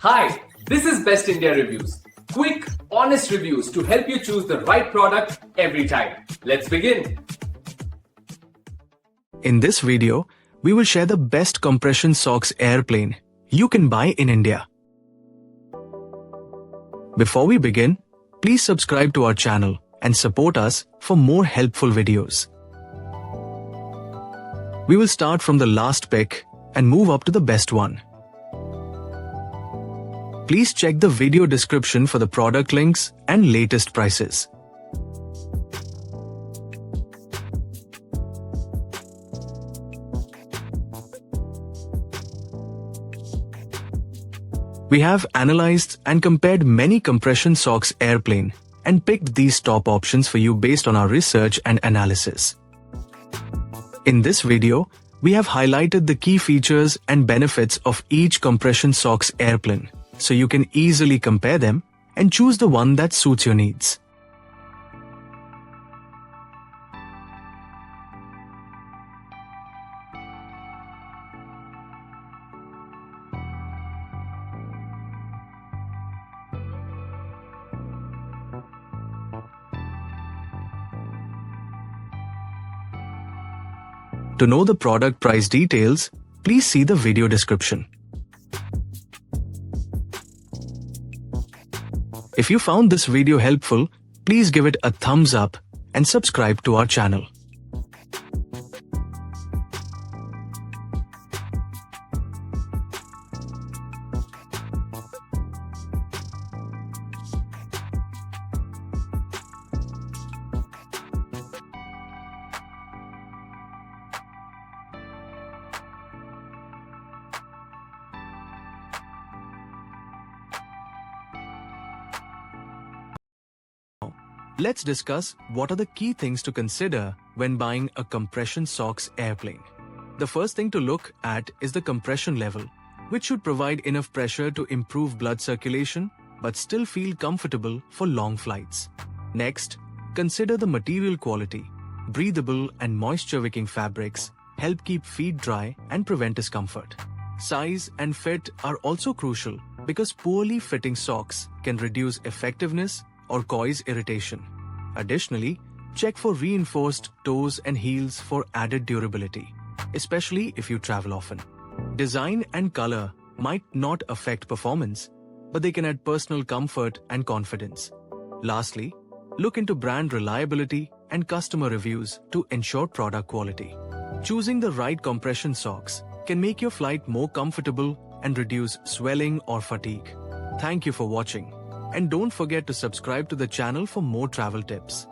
Hi, this is Best India Reviews. Quick, honest reviews to help you choose the right product every time. Let's begin. In this video, we will share the best compression socks airplane you can buy in India. Before we begin, please subscribe to our channel and support us for more helpful videos. We will start from the last pick and move up to the best one. Please check the video description for the product links and latest prices. We have analyzed and compared many compression socks airplane and picked these top options for you based on our research and analysis. In this video, we have highlighted the key features and benefits of each compression socks airplane, so you can easily compare them and choose the one that suits your needs. To know the product price details, please see the video description. If you found this video helpful, please give it a thumbs up and subscribe to our channel. Let's discuss what are the key things to consider when buying a compression socks airplane. The first thing to look at is the compression level, which should provide enough pressure to improve blood circulation but still feel comfortable for long flights. Next, consider the material quality. Breathable and moisture-wicking fabrics help keep feet dry and prevent discomfort. Size and fit are also crucial because poorly fitting socks can reduce effectiveness or cause irritation. Additionally, check for reinforced toes and heels for added durability, especially if you travel often. Design and color might not affect performance, but they can add personal comfort and confidence. Lastly, look into brand reliability and customer reviews to ensure product quality. Choosing the right compression socks can make your flight more comfortable and reduce swelling or fatigue. Thank you for watching. And don't forget to subscribe to the channel for more travel tips.